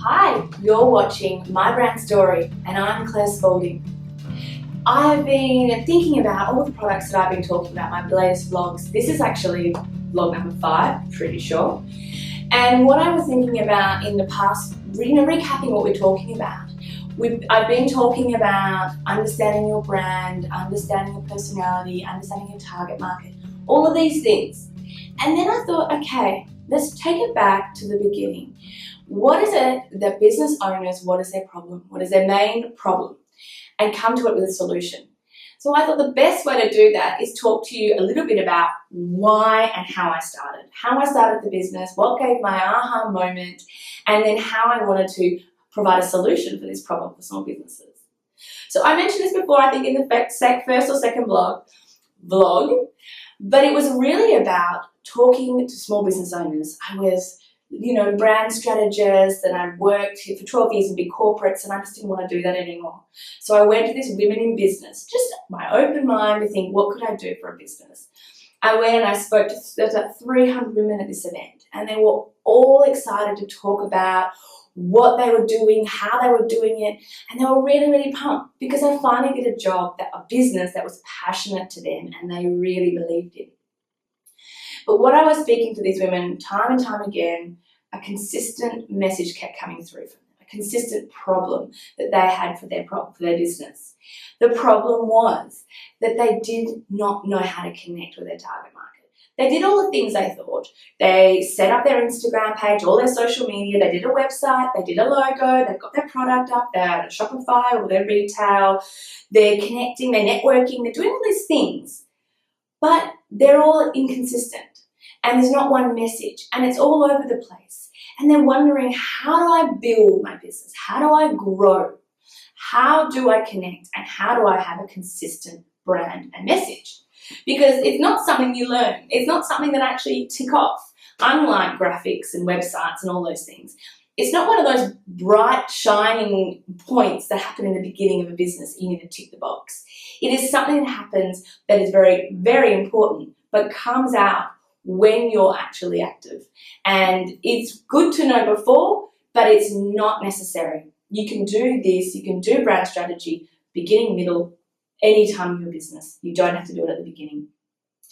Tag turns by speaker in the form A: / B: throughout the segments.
A: Hi, you're watching My Brand Story and I'm Claire Spalding. I've been thinking about all the products that I've been talking about, my latest vlogs. This is actually vlog number 5, pretty sure. And what I was thinking about in the past, recapping what we're talking about. I've been talking about understanding your brand, understanding your personality, understanding your target market, all of these things. And then I thought, okay, let's take it back to the beginning. What is it that business owners, what is their problem? What is their main problem? And come to it with a solution. So I thought the best way to do that is talk to you a little bit about why and how I started. How I started the business, what gave my aha moment, and then how I wanted to provide a solution for this problem for small businesses. So I mentioned this before, I think in the first or second vlog, but it was really about talking to small business owners. I was brand strategist, and I'd worked here for 12 years in big corporates, and I just didn't want to do that anymore. So I went to this Women in Business, just my open mind to think, what could I do for a business? I went and I spoke to, there's about 300 women at this event, and they were all excited to talk about what they were doing, how they were doing it, and they were really, really pumped because I finally did a business that was passionate to them and they really believed in. But what I was speaking to these women time and time again, a consistent message kept coming through from them, a consistent problem that they had for their business. The problem was that they did not know how to connect with their target market. They did all the things they thought. They set up their Instagram page, all their social media, they did a website, they did a logo, they've got their product up, they're at a Shopify or their retail, they're connecting, they're networking, they're doing all these things. But they're all inconsistent. And there's not one message, and it's all over the place. And they're wondering, how do I build my business? How do I grow? How do I connect? And how do I have a consistent brand and message? Because it's not something you learn. It's not something that actually tick off, unlike graphics and websites and all those things. It's not one of those bright, shining points that happen in the beginning of a business. You need to tick the box. It is something that happens that is very, very important, but comes out when you're actually active. And it's good to know before, but it's not necessary. You can do this, you can do brand strategy, beginning, middle, any time in your business. You don't have to do it at the beginning.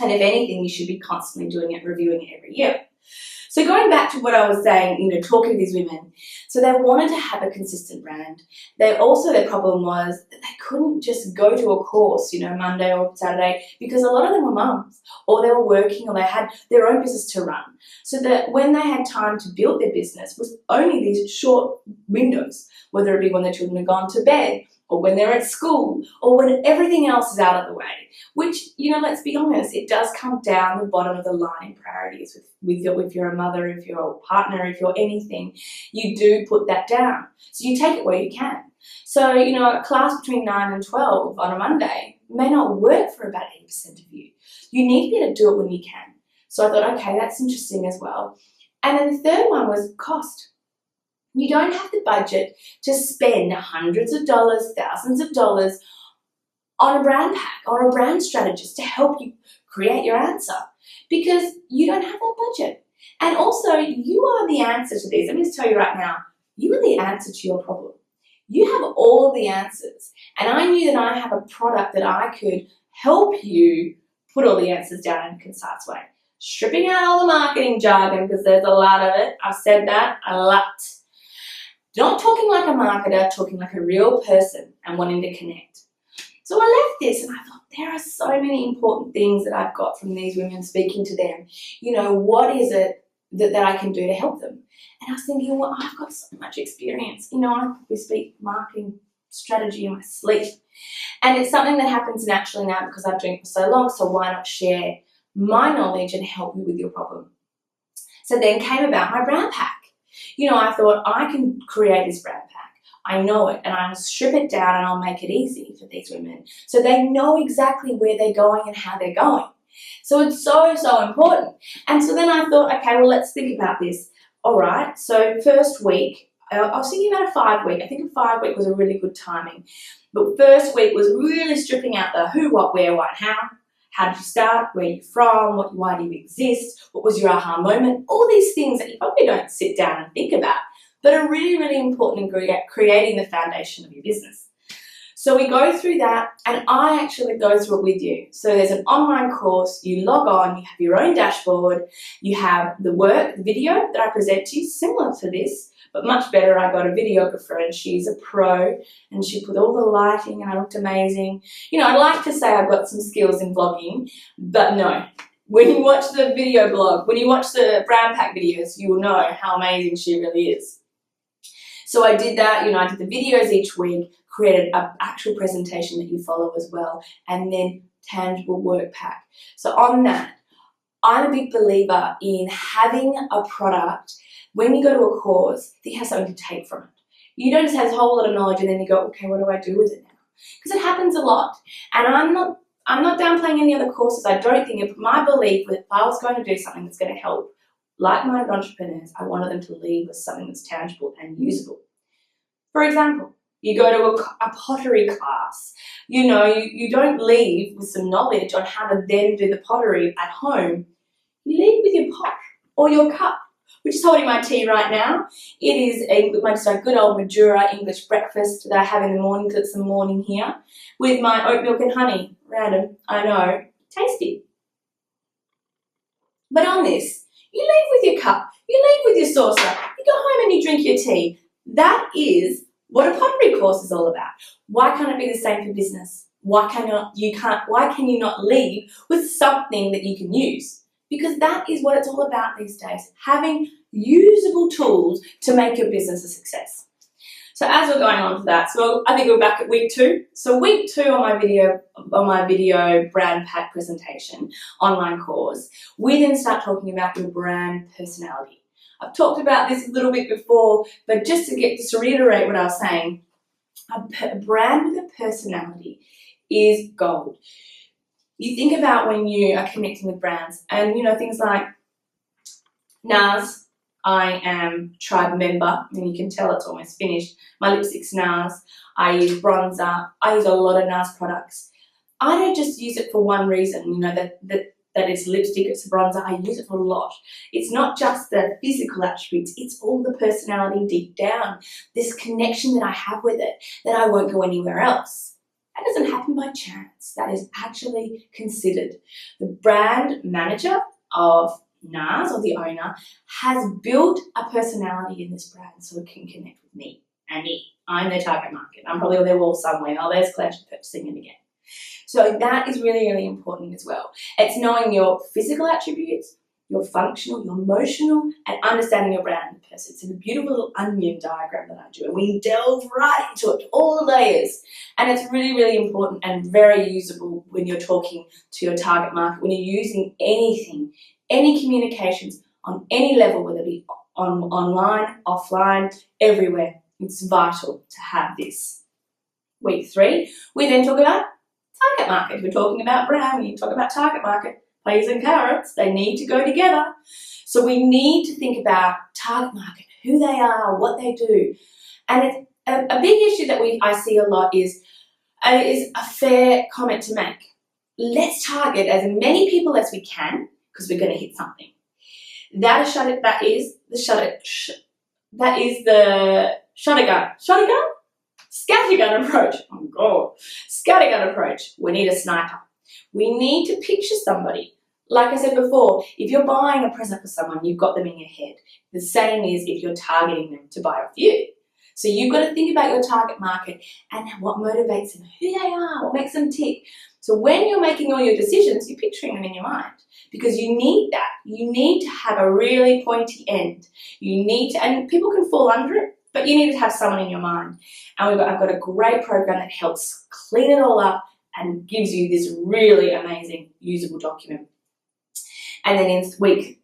A: And if anything, you should be constantly doing it, reviewing it every year. So going back to what I was saying, talking to these women, so they wanted to have a consistent brand. Their problem was that they couldn't just go to a course, Monday or Saturday, because a lot of them were mums, or they were working, or they had their own business to run. So that when they had time to build their business was only these short windows, whether it be when their children had gone to bed, or when they're at school, or when everything else is out of the way, which, let's be honest, it does come down the bottom of the line in priorities if you're a mother, if you're a partner, if you're anything, you do put that down. So you take it where you can. So, a class between 9 and 12 on a Monday may not work for about 80% of you. You need to be able to do it when you can. So I thought, okay, that's interesting as well. And then the third one was cost. You don't have the budget to spend hundreds of dollars, thousands of dollars on a brand pack, or a brand strategist to help you create your answer, because you don't have that budget. And also, you are the answer to this. Let me just tell you right now, you are the answer to your problem. You have all of the answers. And I knew that I have a product that I could help you put all the answers down in a concise way. Stripping out all the marketing jargon, because there's a lot of it. I've said that a lot. Not talking like a marketer, talking like a real person and wanting to connect. So I left this and I thought, there are so many important things that I've got from these women, speaking to them. What is it that I can do to help them? And I was thinking, well, I've got so much experience. I probably speak marketing strategy in my sleep. And it's something that happens naturally now because I've done it for so long, so why not share my knowledge and help you with your problem? So then came about my brand pack. I thought, I can create this brand pack. I know it, and I'll strip it down and I'll make it easy for these women so they know exactly where they're going and how they're going. So it's so, so important. And so then I thought, okay, well, let's think about this. All right, so first week, I was thinking about a 5-week. I think a 5-week was a really good timing. But first week was really stripping out the who, what, where, what, how. How did you start? Where are you from? Why do you exist? What was your aha moment? All these things that you probably don't sit down and think about. but are really, really important in creating the foundation of your business. So we go through that, and I actually go through it with you. So there's an online course, you log on, you have your own dashboard, you have the video that I present to you, similar to this, but much better. I got a videographer and she's a pro, and she put all the lighting and I looked amazing. You know, I'd like to say I've got some skills in vlogging, but no. When you watch the video blog, when you watch the brand pack videos, you will know how amazing she really is. So I did that, you know, I did the videos each week, created an actual presentation that you follow as well, and then tangible work pack. So on that, I'm a big believer in having a product when you go to a course that you have something to take from it. You don't just have a whole lot of knowledge and then you go, okay, what do I do with it now? Because it happens a lot. And I'm not downplaying any other courses. I don't think it. My belief was if I was going to do something that's going to help like-minded entrepreneurs, I wanted them to leave with something that's tangible and usable. For example, you go to a pottery class. You know, you don't leave with some knowledge on how to then do the pottery at home. You leave with your pot or your cup, which is holding my tea right now. It is just a good old Madura English breakfast that I have in the morning, because it's the morning here, with my oat milk and honey. Random, I know, tasty. But on this, you leave with your cup, you leave with your saucer, you go home and you drink your tea. That is what a pottery course is all about. Why can't it be the same for business? Why can you not leave with something that you can use? Because that is what it's all about these days, having usable tools to make your business a success. So as we're going on to that, so I think we're back at week 2. So week 2 on my video brand pack presentation online course, we then start talking about your brand personality. I've talked about this a little bit before, but just to reiterate what I was saying, a brand with a personality is gold. You think about when you are connecting with brands, and you know, things like NARS, I am tribe member, and you can tell it's almost finished. My lipstick's NARS, I use bronzer, I use a lot of NARS products. I don't just use it for one reason, you know, that it's lipstick, it's a bronzer, I use it for a lot. It's not just the physical attributes, it's all the personality deep down, this connection that I have with it, that I won't go anywhere else. That doesn't happen by chance. That is actually considered. The brand manager of NARS, or the owner, has built a personality in this brand so it can connect with me and me. I'm their target market. I'm probably on their wall somewhere. Oh, there's Claire singing again. So that is really, really important as well. It's knowing your physical attributes, your functional, your emotional, and understanding your brand and person. It's a beautiful little onion diagram that I do, and we delve right into it, all the layers. And it's really, really important and very usable when you're talking to your target market, when you're using anything, any communications on any level, whether it be online, offline, everywhere. It's vital to have this. Week 3, we then talk about target market. We're talking about brand, we talk about target market. Peas and carrots, they need to go together. So we need to think about target market, who they are, what they do. And it's a big issue that I see a lot is a fair comment to make. Let's target as many people as we can, because we're going to hit something. That is the scattergun approach. Oh God, scattergun approach. We need a sniper. We need to picture somebody. Like I said before, if you're buying a present for someone, you've got them in your head. The same is if you're targeting them to buy off you. So you've got to think about your target market and what motivates them, who they are, what makes them tick. So when you're making all your decisions, you're picturing them in your mind, because you need that. You need to have a really pointy end. And people can fall under it, but you need to have someone in your mind. And I've got a great program that helps clean it all up and gives you this really amazing usable document. And then in week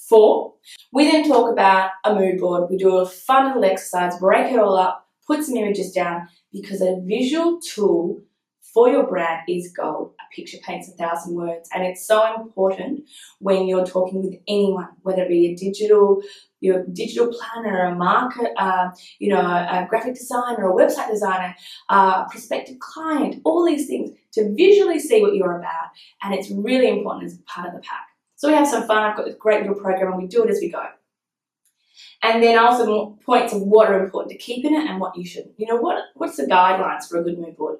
A: 4, we then talk about a mood board. We do a fun little exercise, break it all up, put some images down, because a visual tool for your brand is gold. A picture paints 1,000 words, and it's so important when you're talking with anyone, whether it be your digital planner, a market, a graphic designer, a website designer, a prospective client, all these things, to visually see what you're about. And it's really important as part of the pack. So we have some fun. I've got this great little program, and we do it as we go. And then also more points of what are important to keep in it and what you shouldn't. You know, what's the guidelines for a good mood board?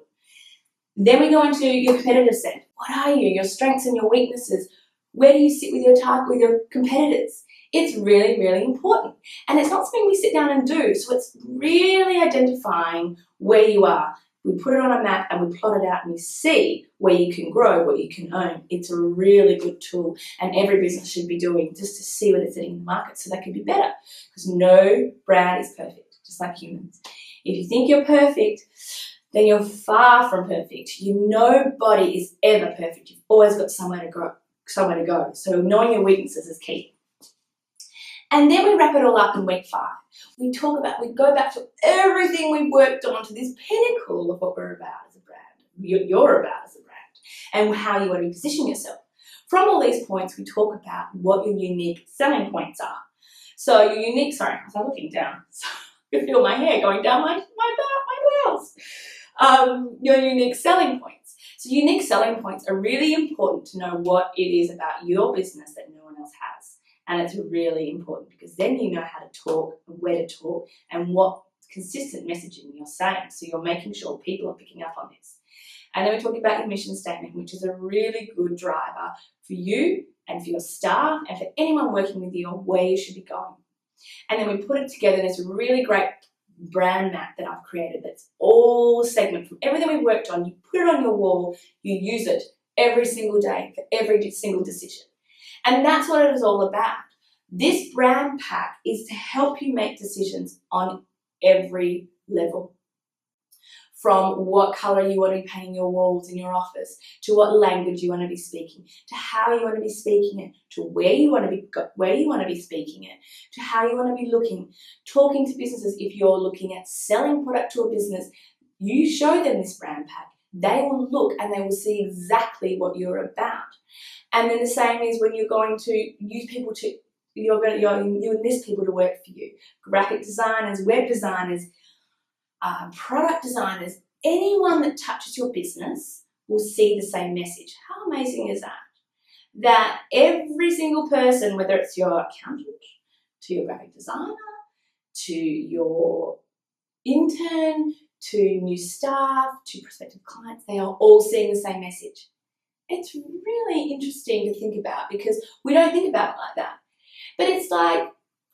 A: Then we go into your competitive set. What are you? Your strengths and your weaknesses. Where do you sit with your target, with your competitors? It's really, really important. And it's not something we sit down and do. So it's really identifying where you are. We put it on a map and we plot it out and we see where you can grow, what you can own. It's a really good tool, and every business should be doing just to see where they're sitting in the market so they can be better, because no brand is perfect, just like humans. If you think you're perfect, then you're far from perfect. Nobody is ever perfect. You've always got somewhere to go. So knowing your weaknesses is key. And then we wrap it all up in week 5. We go back to everything we've worked on, to this pinnacle of what we're about as a brand, you're about as a brand, and how you want to position yourself. From all these points, we talk about what your unique selling points are. So your unique, sorry, I'm looking down, so I can feel my hair going down my blouse. Your unique selling points. So unique selling points are really important to know what it is about your business that no one else has. And it's really important, because then you know how to talk, where to talk, and what consistent messaging you're saying. So you're making sure people are picking up on this. And then we talk about your mission statement, which is a really good driver for you and for your staff and for anyone working with you on where you should be going. And then we put it together in this really great brand map that I've created that's all segment from everything we've worked on. You put it on your wall, you use it every single day for every single decision. And that's what it is all about. This brand pack is to help you make decisions on every level. From what colour you want to be painting your walls in your office, to what language you want to be speaking, to how you want to be speaking it, to where you want to be speaking it, to how you want to be looking, talking to businesses. If you're looking at selling product to a business, you show them this brand pack. They will look and they will see exactly what you're about. And then the same is when you're going to use people to, you enlist people to work for you. Graphic designers, web designers, product designers, anyone that touches your business will see the same message. How amazing is that? That every single person, whether it's your accountant, to your graphic designer, to your intern, to new staff, to prospective clients, they are all seeing the same message. It's really interesting to think about, because we don't think about it like that. But it's like,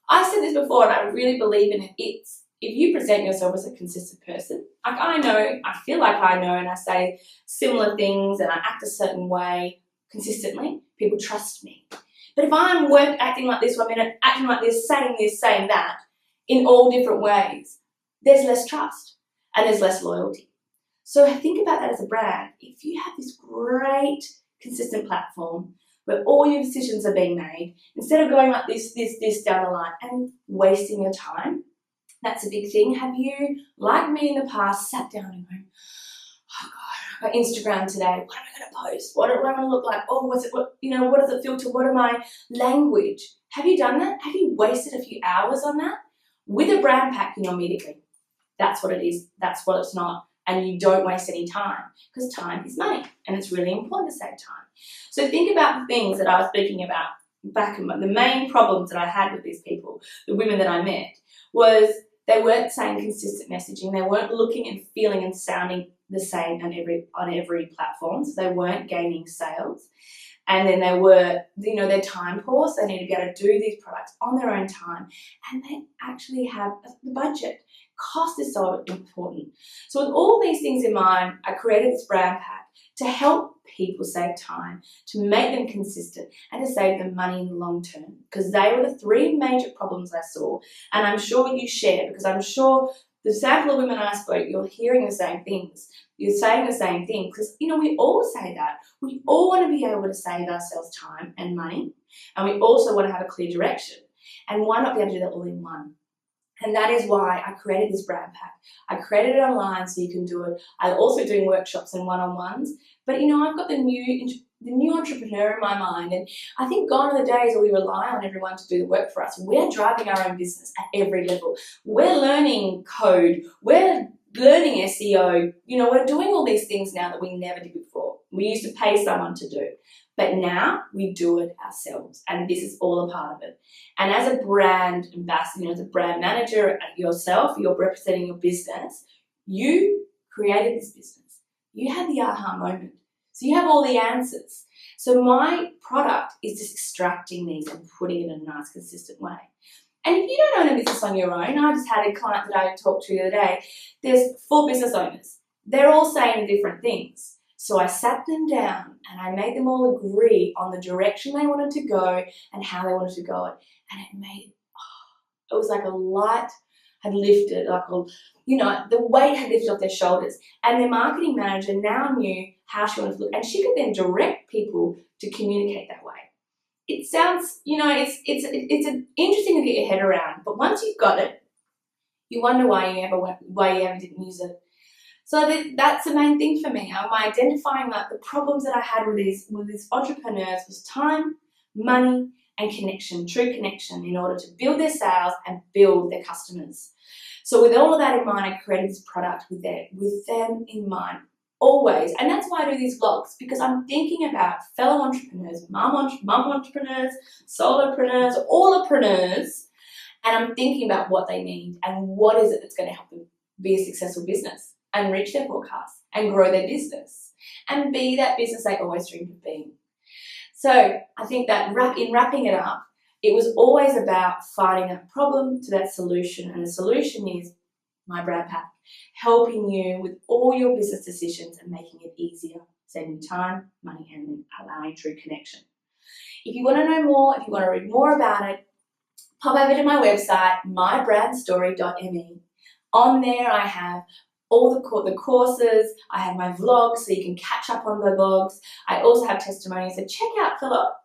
A: I said this before and I really believe in it. It's, if you present yourself as a consistent person, like I feel like I know, and I say similar things and I act a certain way consistently, people trust me. But if I'm acting like this 1 minute, acting like this, saying that, in all different ways, there's less trust and there's less loyalty. So think about that as a brand. If you have this great consistent platform where all your decisions are being made, instead of going like this down the line and wasting your time, that's a big thing. Have you, like me in the past, sat down and gone, oh God, I've got Instagram today. What am I going to post? What do I want to look like? Oh, what does it filter? What am I language? Have you done that? Have you wasted a few hours on that? With a brand pack, you know immediately. That's what it is. That's what it's not. And you don't waste any time, because time is money and it's really important to save time. So think about the things that I was speaking about back in the main problems that I had with these people, the women that I met, was they weren't saying consistent messaging. They weren't looking and feeling and sounding the same on every platform. So they weren't gaining sales. And then they were, they're time poor, so they need to be able to do these products on their own time. And they actually have the budget. Cost is so important. So with all these things in mind, I created this brand pack to help people save time, to make them consistent, and to save them money in the long term. Because they were the 3 major problems I saw. And I'm sure you share, because I'm sure the sample of women I spoke, you're hearing the same things. You're saying the same thing, because, we all say that. We all want to be able to save ourselves time and money, and we also want to have a clear direction. And why not be able to do that all in one? And that is why I created this brand pack. I created it online so you can do it. I'm also doing workshops and one-on-ones. But, I've got the new entrepreneur in my mind. And I think gone are the days where we rely on everyone to do the work for us. We're driving our own business at every level. We're learning code. We're learning SEO. We're doing all these things now that we never did before. We used to pay someone to do. But now we do it ourselves, and this is all a part of it. And as a brand ambassador, as a brand manager yourself, you're representing your business, you created this business. You had the aha moment. So you have all the answers. So my product is just extracting these and putting it in a nice, consistent way. And if you don't own a business on your own, I just had a client that I talked to the other day. There's 4 business owners. They're all saying different things. So I sat them down and I made them all agree on the direction they wanted to go and how they wanted to go it. And it was like a light had lifted, the weight had lifted off their shoulders. And their marketing manager now knew how she wanted to look, and she could then direct people to communicate that way. It sounds, it's an interesting to get your head around, but once you've got it, you wonder why you ever didn't use it. So that's the main thing for me. I'm identifying that the problems that I had with these entrepreneurs was time, money, and connection, true connection, in order to build their sales and build their customers. So with all of that in mind, I created this product with them in mind, always. And that's why I do these vlogs, because I'm thinking about fellow entrepreneurs, mum entrepreneurs, solopreneurs, allpreneurs, and I'm thinking about what they need and what is it that's going to help them be a successful business and reach their forecasts and grow their business and be that business they always dreamed of being. So I think that in wrapping it up, it was always about finding a problem to that solution, and the solution is my brand pack, helping you with all your business decisions and making it easier, saving you time, money, and allowing true connection. If you want to know more, if you want to read more about it, pop over to my website, mybrandstory.me. On there I have all the courses, I have my vlogs so you can catch up on the vlogs. I also have testimonies, so check out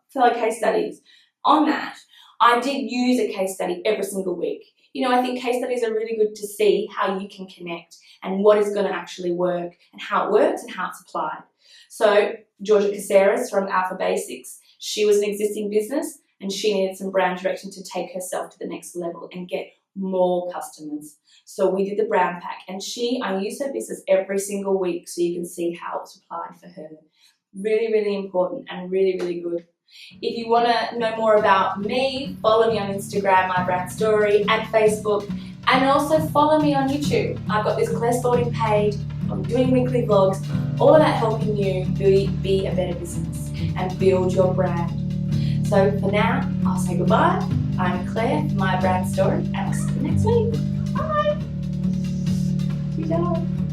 A: fellow case studies. On that, I did use a case study every single week. I think case studies are really good to see how you can connect and what is going to actually work and how it works and how it's applied. So Georgia Caceres from Alpha Basics, she was an existing business and she needed some brand direction to take herself to the next level and get more customers. So we did the brand pack, and I use her business every single week so you can see how it's applied for her. Really, really important and really, really good. If you want to know more about me, follow me on Instagram, My Brand Story, and Facebook, and also follow me on YouTube. I've got this Claire Spalding page. I'm doing weekly vlogs, all about helping you be a better business and build your brand. So for now, I'll say goodbye. I'm Claire, My Brand Story, and I'll see you next week. Bye. Good job.